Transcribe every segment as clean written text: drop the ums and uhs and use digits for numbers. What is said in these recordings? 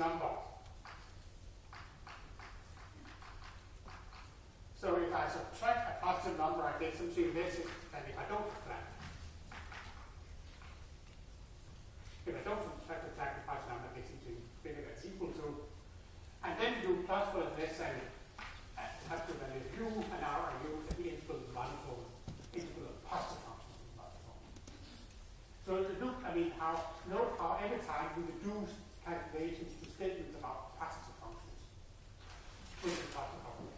number. So if I subtract a positive number, I get something less than if I don't subtract. If I don't subtract a positive number, I get something bigger than equal to. And then you do plus for less than have to value u, and now I use the integral multiple, integral of positive function multiple. So to look, note how every time we reduce calculations to statements about positive functions, which is positive function.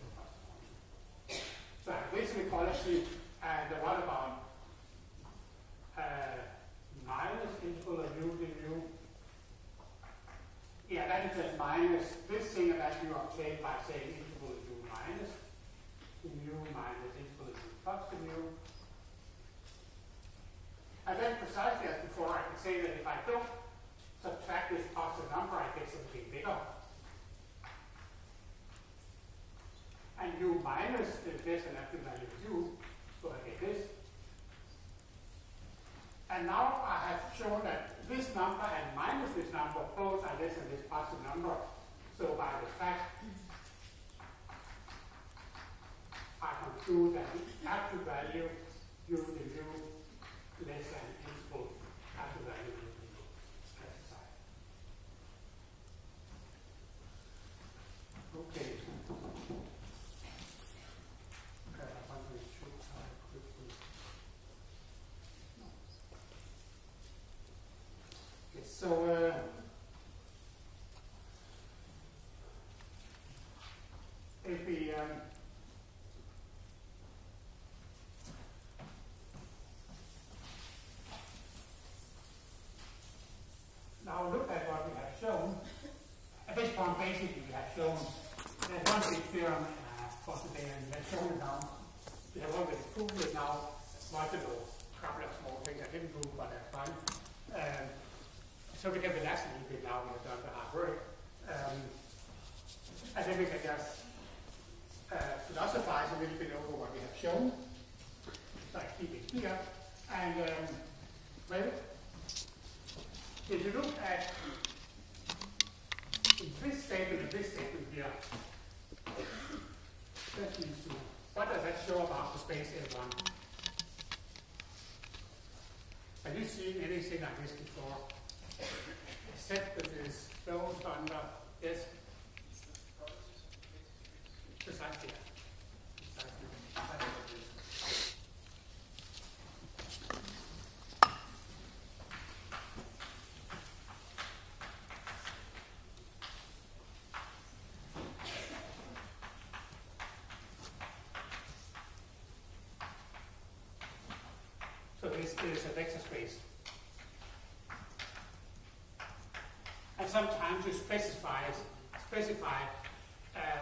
So this equality, and what about minus integral of u du? Yeah, that is just minus this thing that you obtain by saying integral of u minus integral of u plus the mu. And then precisely as before, I can say that if I don't subtract this positive number, I get something bigger. And u minus is less than absolute value of u, so I get this. And now I have shown that this number and minus this number both are less than this positive number. So by the fact, I conclude that the absolute value u to u less than integral absolute value u to u specified. Okay. So if we now look at what we have shown, at this point basically we have shown there's one big theorem for today, and we have shown it now. We have already proved it now. Modulo, a couple of small things I didn't prove, but that's fine. So we can relax a little bit now we have done the hard work. And then we can just philosophize a little bit over what we have shown. So I keep it here. And well, if you look at this statement and this statement here, that means to, what does that show about the space L1? Have you seen anything like this before? Except that it is those under, yes? Precisely. So this is a vector space. And sometimes you specify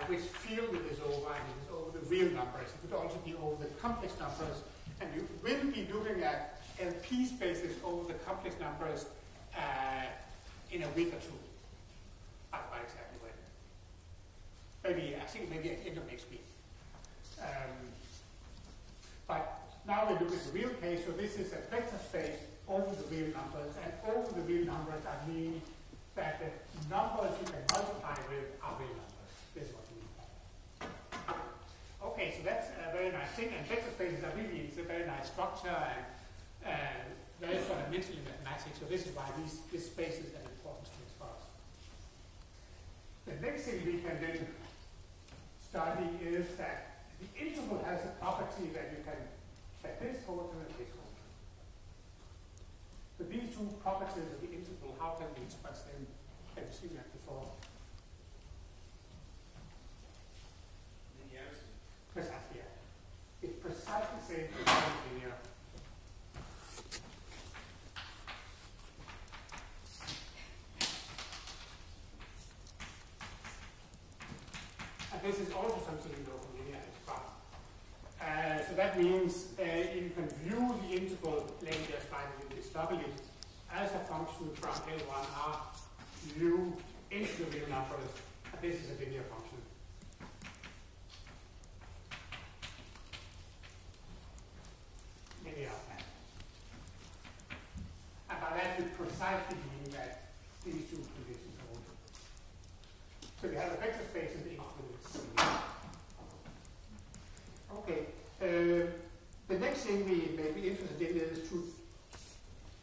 which field it is over, and it is over the real numbers. It could also be over the complex numbers, and you will be looking at LP spaces over the complex numbers in a week or two. I don't know exactly when. I think maybe at the end of next week. But now we look at the real case, so this is a vector space over the real numbers, and over the real numbers I mean that the numbers you can multiply with are real numbers. This is what we mean. Okay, so that's a very nice thing, and vector spaces are really, it's a very nice structure and very fundamental in mathematics, so this is why this space is an important space for us. The next thing we can then study is that the interval has a property that you can set this total and this total. So these two properties of the interval, how can we express them? Have you seen that before? Linearity. Precisely, yeah. It's precisely the same as linear. And this is also something you know from linear algebra. So that means you can view the integral, let me just write it in this W, as a function from L1R u into the real numbers, and this is a linear function. Linear. And by that we precisely mean that these two conditions hold. So we have a vector space in the X with C. Okay. The next thing we may be interested in is to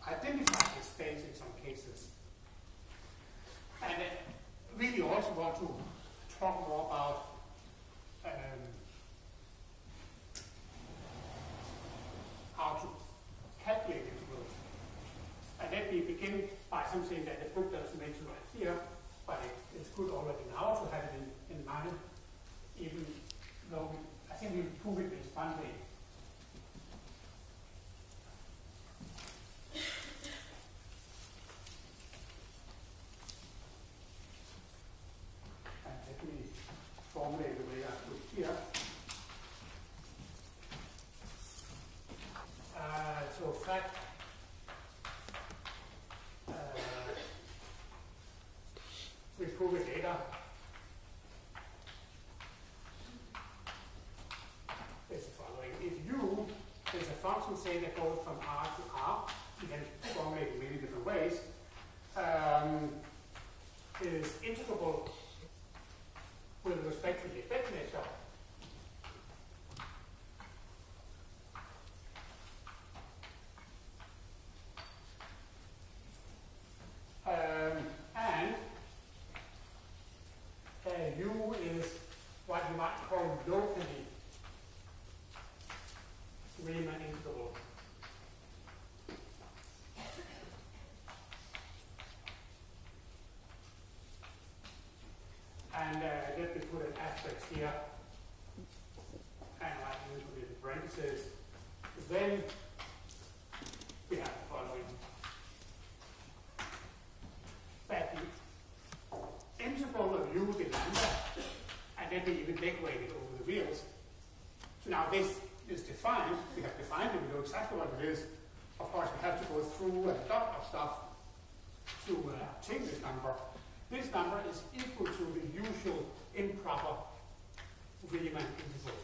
identify this space in some cases. And really also want to talk more about how to calculate integrals. And let me begin by something that the book doesn't mention right here, but it's good already now to have it in mind, even though I think we'll prove it this one day. And let me formulate the way I put here. So fact we prove it later. Is the following. If u is a function, say, that goes from R to R, you can formulate in many different ways, is integrable with respect to the effect measure, and u is what you might call locally Riemann integrable. And let me put an asterisk here, and write it into the parentheses. Then we have the following. That the integral of u is lambda, and then we even decorate it over the wheels. So now this is defined. We have defined it. We know exactly what it is. Of course, we have to go through a lot of stuff to obtain this number. This number is equal to the usual improper Riemann integral.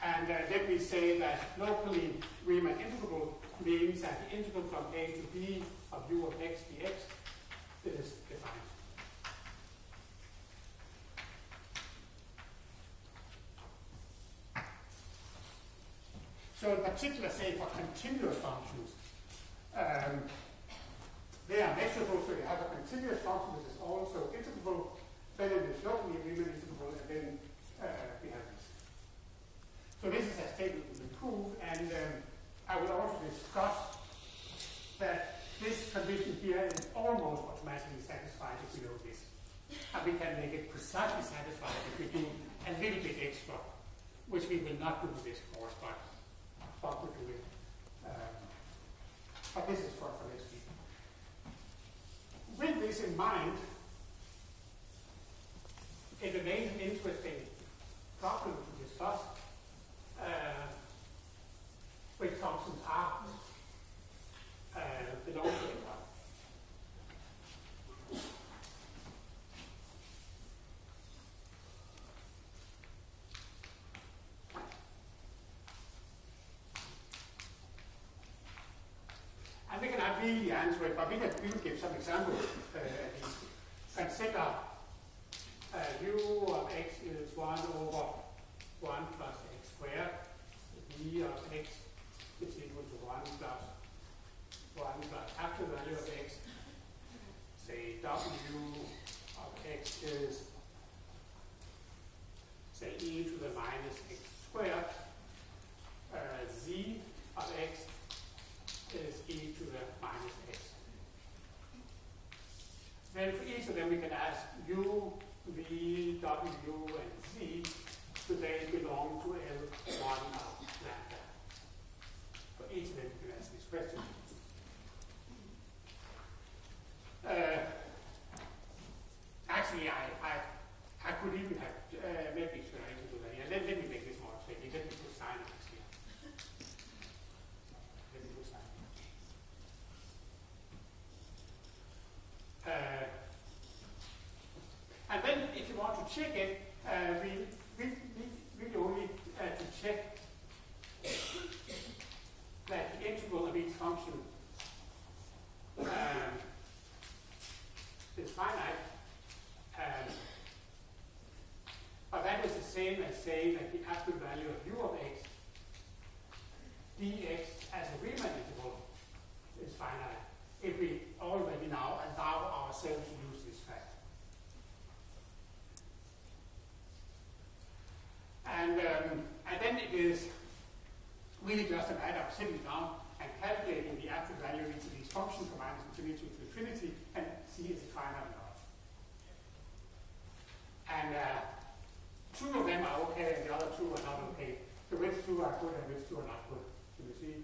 And let me say that locally Riemann integrable means that the integral from a to b of u of x dx is defined. So in particular, say for continuous functions, they are measurable, so you have a continuous function which is also integrable, then it is locally Riemann integrable, and then we have this. So this is a statement we will prove, and I will also discuss that this condition here is almost automatically satisfied if we know this. And we can make it precisely satisfied if we do a little bit extra, which we will not do with this course, but we'll do it. But this is for next week. With this in mind, it remains an interesting problem to discuss. Which functions are belong to it. And we cannot really answer it, but we will give some examples at least. Consider u of x is 1 over 1 plus x squared. V of x is equal to 1 plus actual value of x. Say w of x is, say, e to the minus x squared. Z of x is e to the minus x. Then for each of them we can ask u, v, w, and z. So they belong to L1 of lambda. For each of them, you can ask this question. Actually, I could even have maybe should I do that here. Let me make this more tricky. Let me put sign on this here. Let me put sign on. And then, if you want to check it, we say that the absolute value of u of x dx as a Riemann integral is finite if we already now allow ourselves to use this fact. And then it is really just a matter of sitting down and calculating the absolute value of each of these functions from minus infinity to infinity and see is it finite or not. And two of them are okay and the other two are not okay. So which two are good and which two are not good? So you see.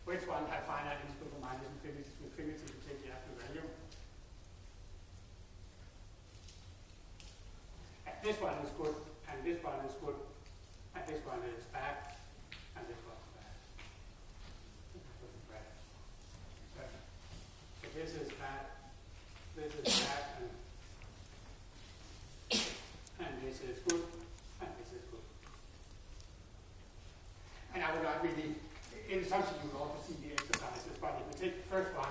Which one have finite interval from minus infinity to infinity to take the absolute value? And this one is good, and this one is good, and this one is bad, and this one is bad. So this is bad, and this is good, and this is good. And I would not really, in assumption you will also see the exercises, but if you take the first one,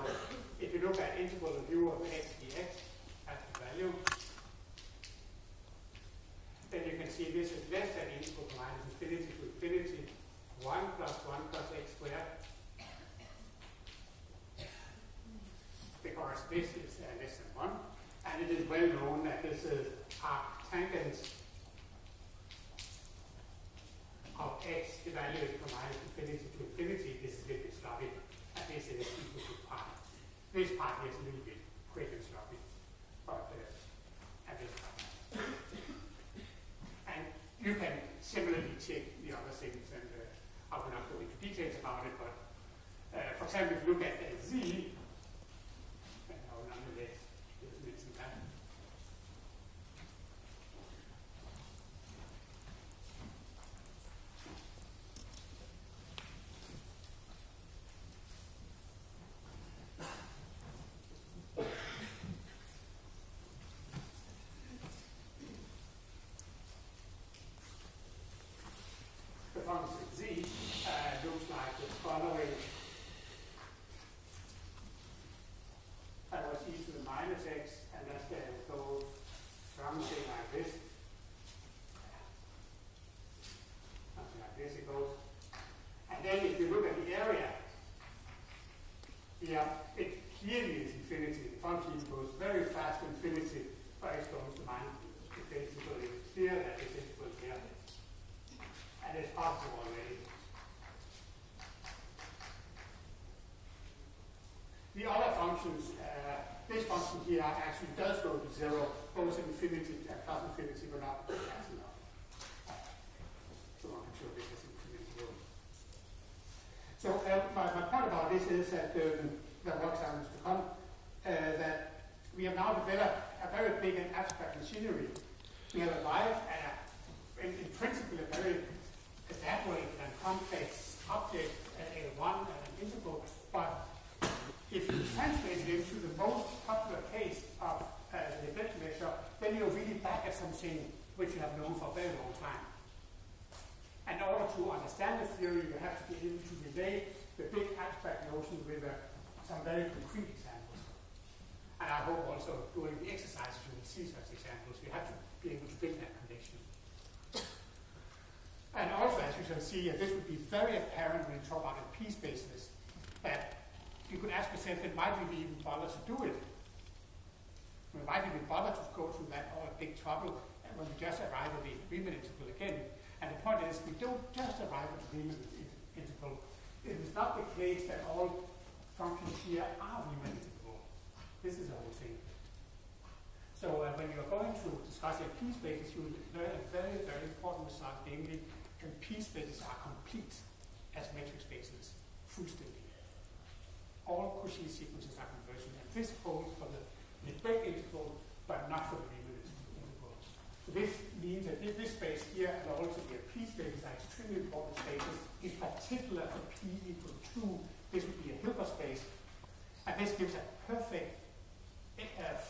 if you look at integral of u of x dx as the value, then you can see this is less than integral from minus infinity to infinity, 1 plus 1 plus x squared, because this is less than 1, and it is well known that this is arctangent of x evaluated from minus infinity to infinity. This is a little bit sloppy, and this is equal to pi. This part here is a little bit quick and sloppy, but and this part. And you can similarly check the other things, and I will not go into details about it, but for example, if you look at z, and I will nonetheless just mention that. The function z looks like the following. That was e to the minus x, and that goes something like this. Something like this it goes. And then if you look at the area, here it clearly is infinity. The function goes very fast to infinity, but it goes to minus infinity, so it's clear that this is equal here. And it's possible already. The other functions, this function here actually does go to 0, both in infinity and plus infinity, but not fast enough. So I'm sure this is infinity. So my point about this is that there are examples to come, that we have now developed a very big and abstract machinery. We have arrived at in principle, a very elaborate and complex object at A1 and an integral, but if you translate it into the most popular case of the Lebesgue measure, then you're really back at something which you have known for a very long time. And in order to understand the theory, you have to be able to relate the big abstract notion with some very concrete examples. And I hope also during the exercises you will see such examples. You have to be able to build that connection. And also, as you shall see, this would be very apparent when you talk about p-spaces, that you could ask yourself, then why did we even bother to do it? I mean, why did we bother to go through that all big trouble when we just arrive at the Riemann integral again? And the point is, we don't just arrive at the Riemann integral. It is not the case that all functions here are Riemann integral. This is the whole thing. So when you're going to discuss your p-spaces, you will learn a very, very important result, namely, and p-spaces are complete as metric spaces, fuldstændig. All Cauchy sequences are convergent, and this holds for the Lebesgue integral, but not for the Riemann integral. So this means that this space here and also the p-spaces are extremely important spaces. In particular, for p equal to 2, this would be a Hilbert space, and this gives a perfect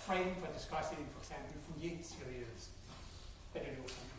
frame for discussing, for example, Fourier series that you know from